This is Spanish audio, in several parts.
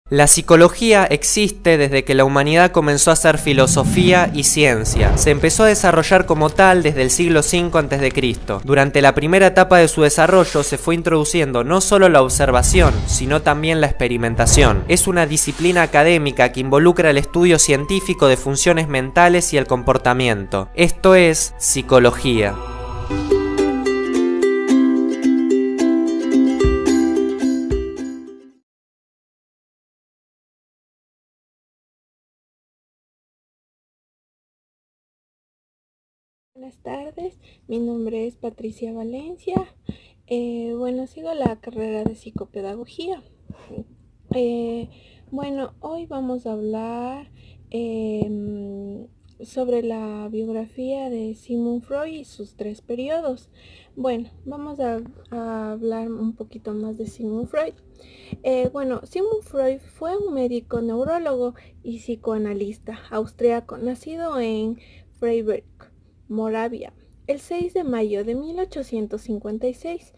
La psicología existe desde que la humanidad comenzó a hacer filosofía y ciencia. Se empezó a desarrollar como tal desde el siglo V a.C. Durante la primera etapa de su desarrollo se fue introduciendo no solo la observación, sino también la experimentación. Es una disciplina académica que involucra el estudio científico de funciones mentales y el comportamiento. Esto es psicología. Buenas tardes, mi nombre es Patricia Valencia. Sigo la carrera de psicopedagogía. Eh, Hoy vamos a hablar sobre la biografía de Sigmund Freud y sus tres periodos. Vamos a hablar un poquito más de Sigmund Freud. Sigmund Freud fue un médico neurólogo y psicoanalista austriaco, nacido en Freiberg, Moravia, el 6 de mayo de 1856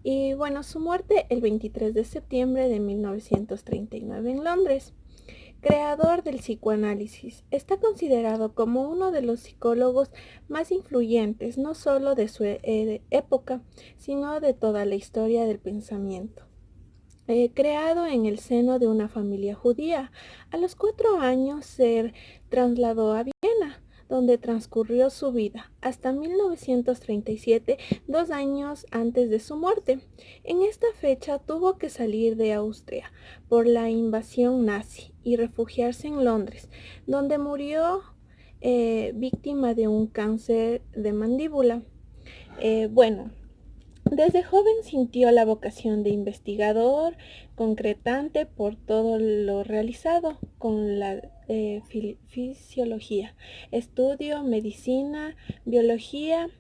y su muerte el 23 de septiembre de 1939 en Londres. Creador del psicoanálisis, está considerado como uno de los psicólogos más influyentes no solo de su época, sino de toda la historia del pensamiento. Creado en el seno de una familia judía, a los 4 años se trasladó a Viena, donde transcurrió su vida hasta 1937, 2 años antes de su muerte. En esta fecha tuvo que salir de Austria por la invasión nazi y refugiarse en Londres, donde murió víctima de un cáncer de mandíbula. Eh, bueno, Desde joven sintió la vocación de investigador, concretante por todo lo realizado con la fisiología. Estudió medicina, biología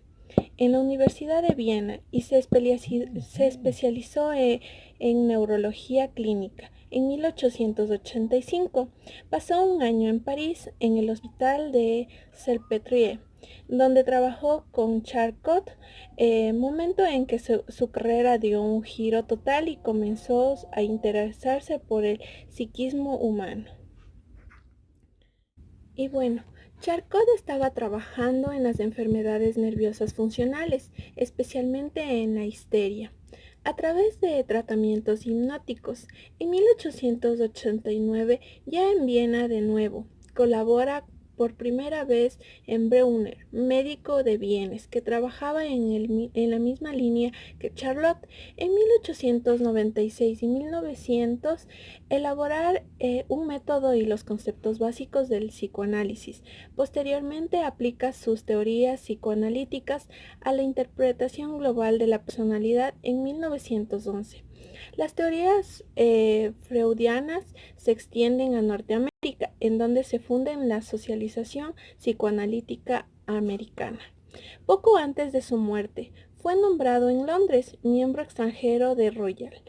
en la Universidad de Viena y se especializó en neurología clínica. En 1885 pasó un año en París en el Hospital de Salpêtrière, donde trabajó con Charcot, momento en que su carrera dio un giro total y comenzó a interesarse por el psiquismo humano. Y bueno, Charcot estaba trabajando en las enfermedades nerviosas funcionales, especialmente en la histeria, a través de tratamientos hipnóticos. En 1889, ya en Viena de nuevo, colabora por primera vez en Breuner, médico de bienes, que trabajaba en la misma línea que Charlotte. En 1896 y 1900 elaborar un método y los conceptos básicos del psicoanálisis. Posteriormente aplica sus teorías psicoanalíticas a la interpretación global de la personalidad en 1911. Las teorías freudianas se extienden a Norteamérica, en donde se funden la socialización psicoanalítica americana. Poco antes de su muerte, fue nombrado en Londres miembro extranjero de Royal.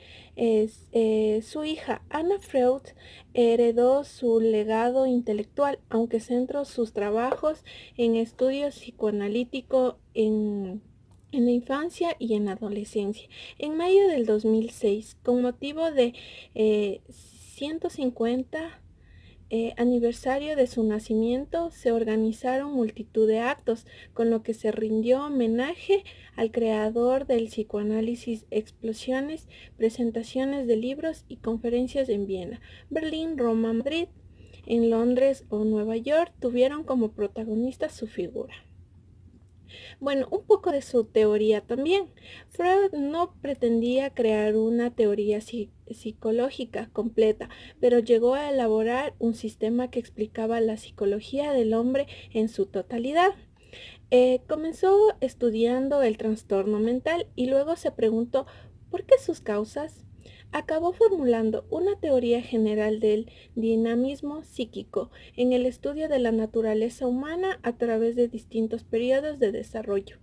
Su hija, Anna Freud, heredó su legado intelectual, aunque centró sus trabajos en estudios psicoanalíticos en la infancia y en la adolescencia. En mayo del 2006, con motivo de 150 aniversario de su nacimiento, se organizaron multitud de actos, con lo que se rindió homenaje al creador del psicoanálisis, explosiones, presentaciones de libros y conferencias en Viena, Berlín, Roma, Madrid. En Londres o Nueva York tuvieron como protagonista su figura. Un poco de su teoría también. Freud no pretendía crear una teoría psicológica completa, pero llegó a elaborar un sistema que explicaba la psicología del hombre en su totalidad. Comenzó estudiando el trastorno mental y luego se preguntó ¿por qué sus causas? Acabó formulando una teoría general del dinamismo psíquico en el estudio de la naturaleza humana a través de distintos periodos de desarrollo,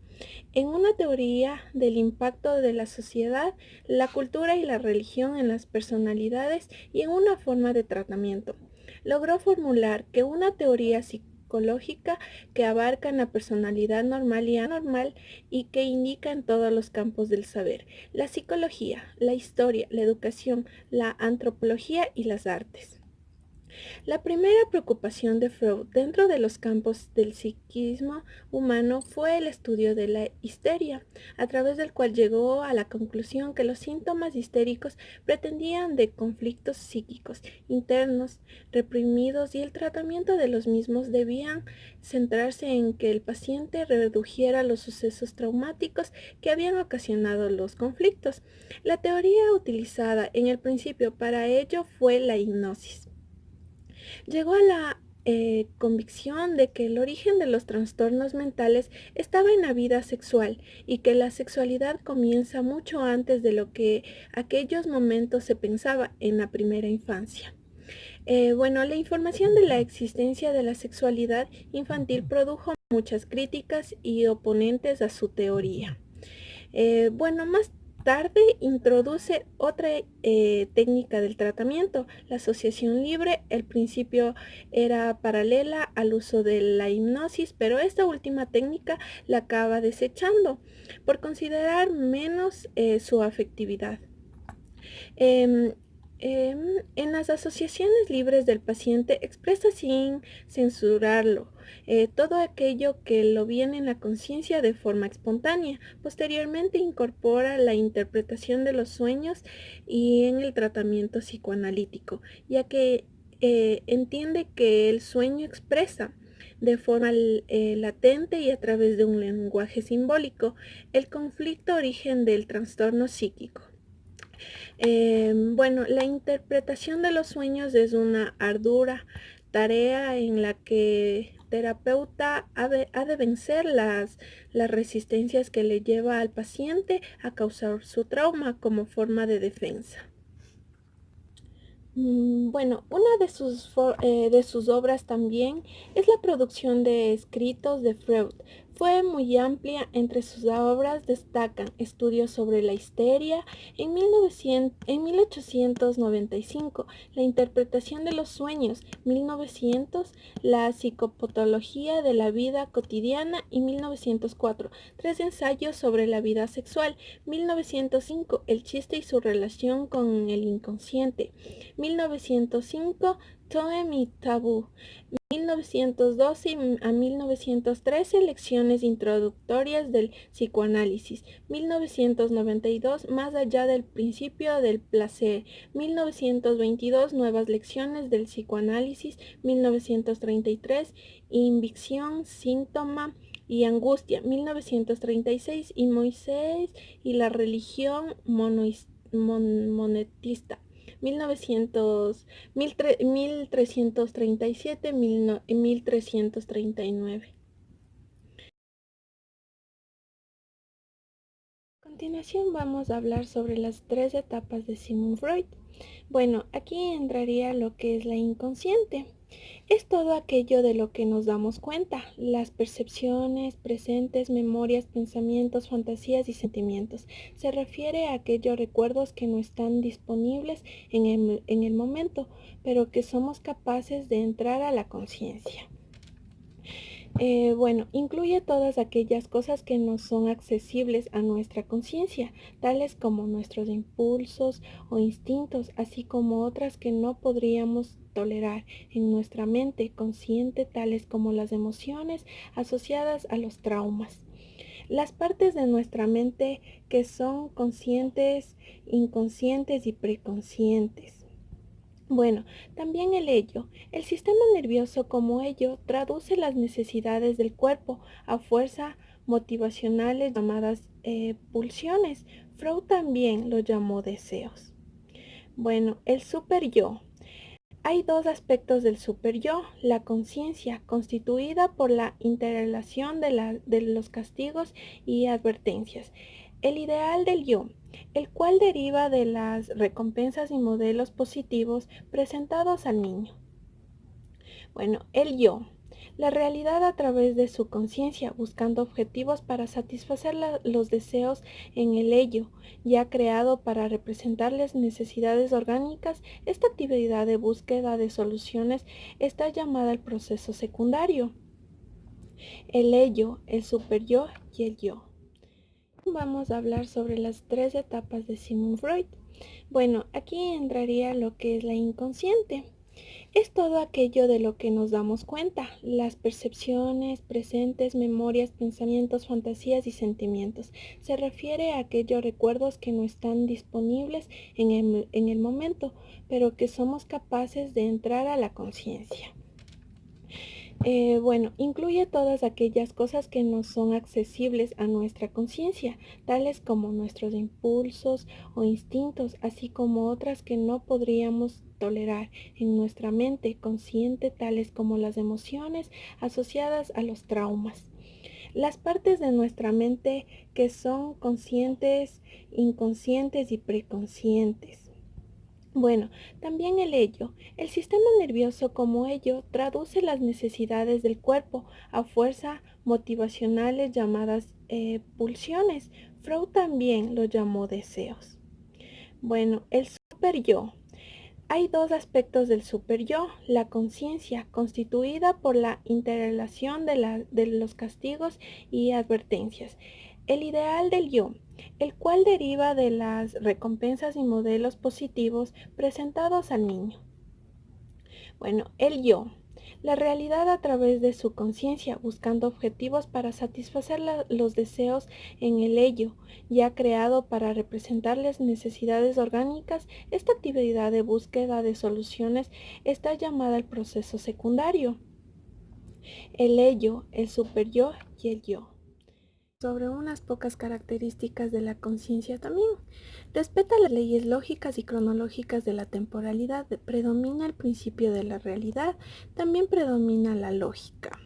en una teoría del impacto de la sociedad, la cultura y la religión en las personalidades y en una forma de tratamiento. Logró formular que una teoría psicológica psicológica que abarcan la personalidad normal y anormal y que indican todos los campos del saber: la psicología, la historia, la educación, la antropología y las artes. La primera preocupación de Freud dentro de los campos del psiquismo humano fue el estudio de la histeria, a través del cual llegó a la conclusión que los síntomas histéricos pretendían de conflictos psíquicos internos reprimidos, y el tratamiento de los mismos debían centrarse en que el paciente redujera los sucesos traumáticos que habían ocasionado los conflictos. La teoría utilizada en el principio para ello fue la hipnosis. Llegó a la convicción de que el origen de los trastornos mentales estaba en la vida sexual y que la sexualidad comienza mucho antes de lo que aquellos momentos se pensaba en la primera infancia. La información de la existencia de la sexualidad infantil produjo muchas críticas y oponentes a su teoría. Más tarde introduce otra técnica del tratamiento, la asociación libre. El principio era paralela al uso de la hipnosis, pero esta última técnica la acaba desechando por considerar menos su afectividad. En las asociaciones libres del paciente expresa sin censurarlo todo aquello que lo viene en la conciencia de forma espontánea. Posteriormente incorpora la interpretación de los sueños y en el tratamiento psicoanalítico, ya que entiende que el sueño expresa de forma latente y a través de un lenguaje simbólico el conflicto origen del trastorno psíquico. La interpretación de los sueños es una ardua tarea en la que el terapeuta ha de vencer las resistencias que le lleva al paciente a causar su trauma como forma de defensa. Una de sus obras también es la producción de escritos de Freud. Fue muy amplia. Entre sus obras destacan estudios sobre la histeria en 1895, la interpretación de los sueños, 1900, la psicopatología de la vida cotidiana, y 1904, tres ensayos sobre la vida sexual, 1905, el chiste y su relación con el inconsciente, 1905, Totem y Tabú, 1912 a 1913, lecciones introductorias del psicoanálisis, 1992, más allá del principio del placer, 1922, nuevas lecciones del psicoanálisis, 1933, invicción, síntoma y angustia, 1936, y Moisés y la religión monotista, 1337, 1339. A continuación vamos a hablar sobre las tres etapas de Sigmund Freud. Aquí entraría lo que es la inconsciente. Es todo aquello de lo que nos damos cuenta: las percepciones, presentes, memorias, pensamientos, fantasías y sentimientos. Se refiere a aquellos recuerdos que no están disponibles en el momento, pero que somos capaces de entrar a la conciencia. Incluye todas aquellas cosas que no son accesibles a nuestra conciencia, tales como nuestros impulsos o instintos, así como otras que no podríamos tolerar en nuestra mente consciente, tales como las emociones asociadas a los traumas. Las partes de nuestra mente que son conscientes, inconscientes y preconscientes. También el ello. El sistema nervioso como ello traduce las necesidades del cuerpo a fuerza motivacionales llamadas pulsiones. Freud también lo llamó deseos. El super yo. Hay dos aspectos del super yo: la conciencia, constituida por la interrelación de los castigos y advertencias; el ideal del yo, el cual deriva de las recompensas y modelos positivos presentados al niño. El yo, la realidad a través de su conciencia, buscando objetivos para satisfacer los deseos en el ello, ya creado para representarles necesidades orgánicas. Esta actividad de búsqueda de soluciones está llamada el proceso secundario. el ello, el superyo y el yo. Vamos a hablar sobre las tres etapas de Sigmund Freud. Bueno, aquí entraría lo que es la inconsciente. Es todo aquello de lo que nos damos cuenta, las percepciones, presentes, memorias, pensamientos, fantasías y sentimientos. Se refiere a aquellos recuerdos que no están disponibles en el momento, pero que somos capaces de entrar a la conciencia. Bueno, incluye todas aquellas cosas que no son accesibles a nuestra conciencia, tales como nuestros impulsos o instintos, así como otras que no podríamos tolerar en nuestra mente consciente, tales como las emociones asociadas a los traumas. Las partes de nuestra mente que son conscientes, inconscientes y preconscientes. Bueno, también el ello. El sistema nervioso como ello traduce las necesidades del cuerpo a fuerza motivacionales llamadas pulsiones. Freud también lo llamó deseos. Bueno, el super yo. Hay dos aspectos del super yo. La conciencia, constituida por la interrelación de los castigos y advertencias. El ideal del yo, el cual deriva de las recompensas y modelos positivos presentados al niño. Bueno, el yo, la realidad a través de su conciencia, buscando objetivos para satisfacer los deseos en el ello, ya creado para representarles necesidades orgánicas. Esta actividad de búsqueda de soluciones está llamada el proceso secundario. El ello, el superyo y el yo. Sobre unas pocas características de la conciencia también. Respeta las leyes lógicas y cronológicas de la temporalidad, predomina el principio de la realidad, también predomina la lógica.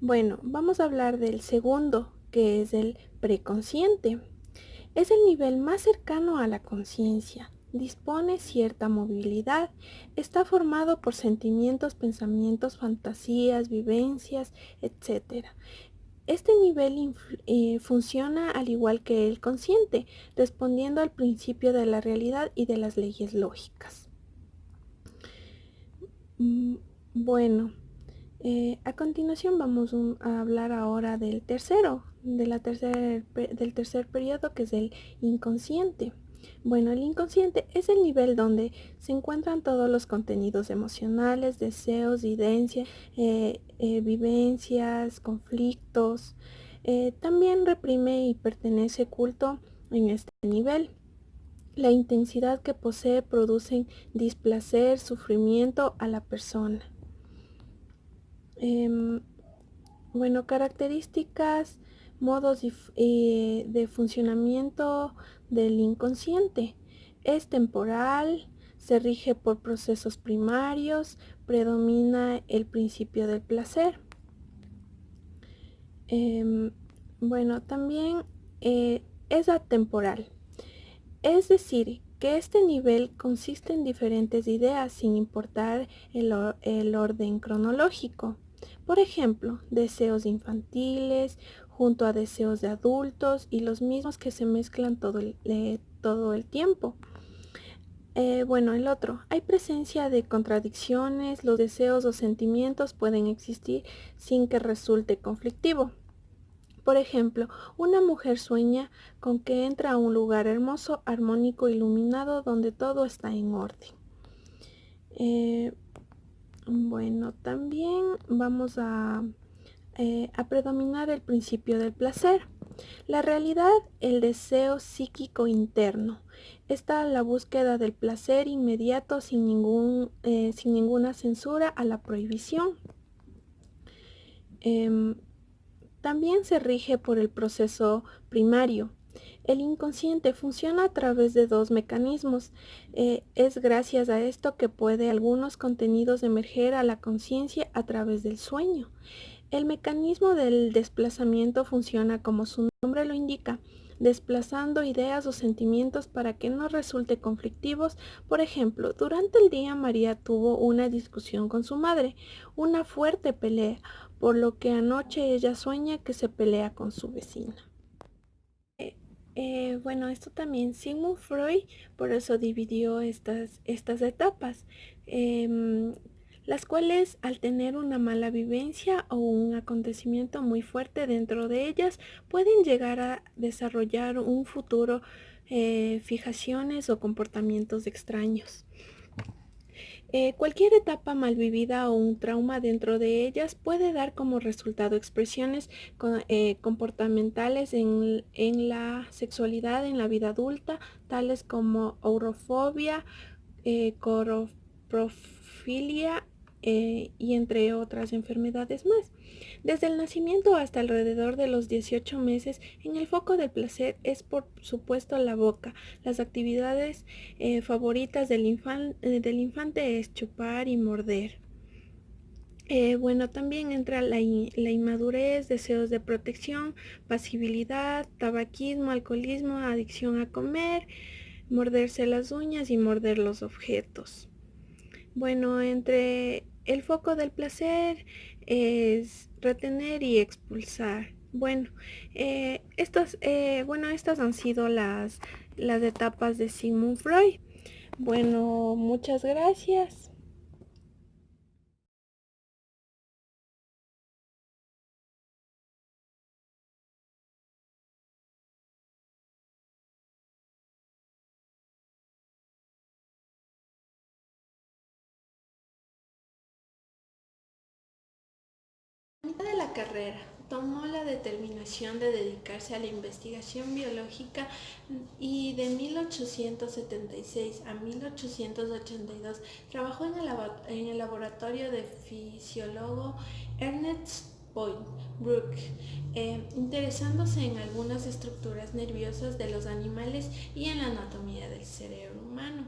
Bueno, vamos a hablar del segundo, que es el preconsciente. Es el nivel más cercano a la conciencia. Dispone cierta movilidad, está formado por sentimientos, pensamientos, fantasías, vivencias, etc. Este nivel funciona al igual que el consciente, respondiendo al principio de la realidad y de las leyes lógicas. Bueno, a continuación vamos a hablar ahora del del tercer periodo, que es el inconsciente. Bueno, el inconsciente es el nivel donde se encuentran todos los contenidos emocionales, deseos, vivencias, conflictos. También reprime y pertenece culto en este nivel. La intensidad que posee produce displacer, sufrimiento a la persona. Bueno, características, modos de funcionamiento del inconsciente. Es temporal, se rige por procesos primarios, predomina el principio del placer. Bueno, también es atemporal. Es decir, que este nivel consiste en diferentes ideas sin importar el orden cronológico. Por ejemplo, deseos infantiles junto a deseos de adultos y los mismos que se mezclan todo el tiempo. Bueno, el otro, hay presencia de contradicciones, los deseos o sentimientos pueden existir sin que resulte conflictivo. Por ejemplo, una mujer sueña con que entra a un lugar hermoso, armónico, iluminado, donde todo está en orden. Bueno, también vamos a predominar el principio del placer. La realidad, el deseo psíquico interno. Está la búsqueda del placer inmediato sin ninguna censura a la prohibición. También se rige por el proceso primario. El inconsciente funciona a través de dos mecanismos. Es gracias a esto que puede algunos contenidos emerger a la conciencia a través del sueño. El mecanismo del desplazamiento funciona como su nombre lo indica, desplazando ideas o sentimientos para que no resulte conflictivos. Por ejemplo, durante el día María tuvo una discusión con su madre, una fuerte pelea, por lo que anoche ella sueña que se pelea con su vecina. Bueno, esto también Sigmund Freud por eso dividió estas etapas. las cuales al tener una mala vivencia o un acontecimiento muy fuerte dentro de ellas pueden llegar a desarrollar un futuro fijaciones o comportamientos extraños. Cualquier etapa mal vivida o un trauma dentro de ellas puede dar como resultado expresiones comportamentales en la sexualidad en la vida adulta, tales como orofobia, coroprofilia y entre otras enfermedades más. Desde el nacimiento hasta alrededor de los 18 meses, en el foco del placer es por supuesto la boca. Las actividades favoritas del infante es chupar y morder. Bueno, también entra la inmadurez, deseos de protección, pasibilidad, tabaquismo, alcoholismo, adicción a comer, morderse las uñas y morder los objetos. Bueno, entre el foco del placer es retener y expulsar. Bueno, estas han sido las etapas de Sigmund Freud. Bueno, muchas gracias. A mitad de la carrera, tomó la determinación de dedicarse a la investigación biológica y de 1876 a 1882 trabajó en el laboratorio del fisiólogo Ernest Boyd-Brooke, interesándose en algunas estructuras nerviosas de los animales y en la anatomía del cerebro humano.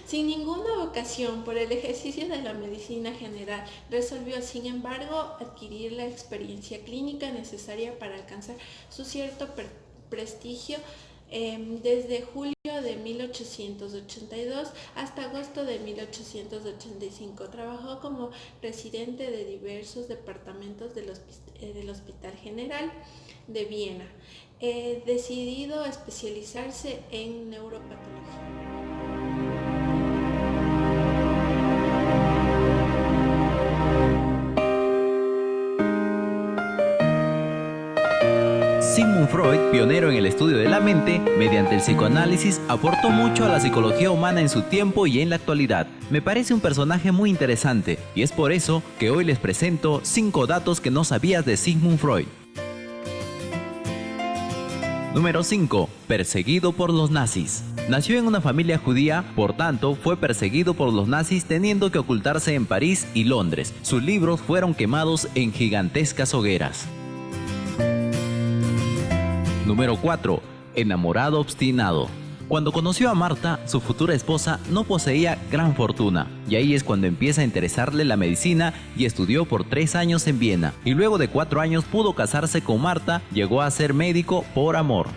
Sin ninguna vocación por el ejercicio de la medicina general, resolvió, sin embargo, adquirir la experiencia clínica necesaria para alcanzar su cierto prestigio. Desde julio de 1882 hasta agosto de 1885 trabajó como residente de diversos departamentos del Hospital General de Viena, decidido a especializarse en neuropatología. Sigmund Freud, pionero en el estudio de la mente, mediante el psicoanálisis aportó mucho a la psicología humana en su tiempo y en la actualidad. Me parece un personaje muy interesante y es por eso que hoy les presento 5 datos que no sabías de Sigmund Freud. Número 5. Perseguido por los nazis. Nació en una familia judía, por tanto, fue perseguido por los nazis teniendo que ocultarse en París y Londres. Sus libros fueron quemados en gigantescas hogueras. Número 4. Enamorado obstinado. Cuando conoció a Marta, su futura esposa, no poseía gran fortuna, y ahí es cuando empieza a interesarle la medicina y estudió por 3 años en Viena, y luego de 4 años pudo casarse con Marta, llegó a ser médico por amor.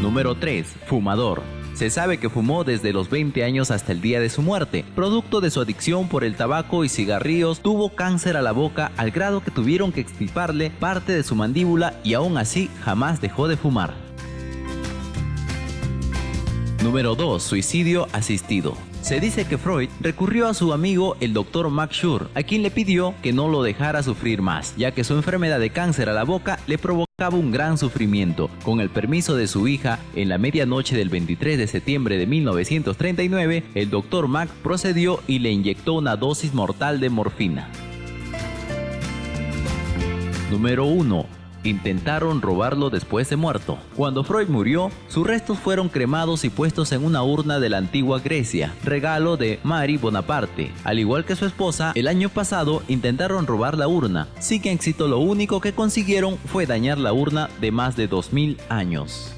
Número 3. Fumador. Se sabe que fumó desde los 20 años hasta el día de su muerte. Producto de su adicción por el tabaco y cigarrillos, tuvo cáncer a la boca al grado que tuvieron que extirparle parte de su mandíbula y aún así jamás dejó de fumar. Número 2. Suicidio asistido. Se dice que Freud recurrió a su amigo el Dr. Max Schur, a quien le pidió que no lo dejara sufrir más, ya que su enfermedad de cáncer a la boca le provocaba un gran sufrimiento. Con el permiso de su hija, en la medianoche del 23 de septiembre de 1939, el Dr. Max procedió y le inyectó una dosis mortal de morfina. Número 1. Intentaron robarlo después de muerto. Cuando Freud murió, sus restos fueron cremados y puestos en una urna de la antigua Grecia, regalo de Marie Bonaparte. Al igual que su esposa, el año pasado intentaron robar la urna. Sin éxito, lo único que consiguieron fue dañar la urna de más de 2000 años.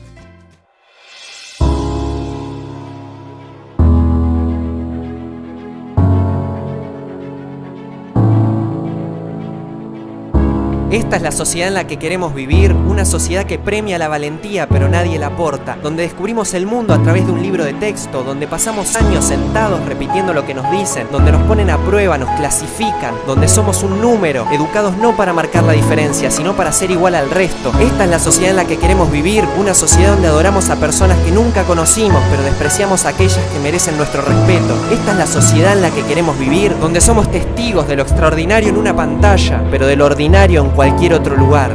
Esta es la sociedad en la que queremos vivir, una sociedad que premia la valentía pero nadie la aporta, donde descubrimos el mundo a través de un libro de texto, donde pasamos años sentados repitiendo lo que nos dicen, donde nos ponen a prueba, nos clasifican, donde somos un número, educados no para marcar la diferencia, sino para ser igual al resto. Esta es la sociedad en la que queremos vivir, una sociedad donde adoramos a personas que nunca conocimos, pero despreciamos a aquellas que merecen nuestro respeto. Esta es la sociedad en la que queremos vivir, donde somos testigos de lo extraordinario en una pantalla, pero de lo ordinario en cualquier otro lugar.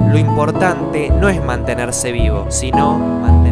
Lo importante no es mantenerse vivo, sino mantenerse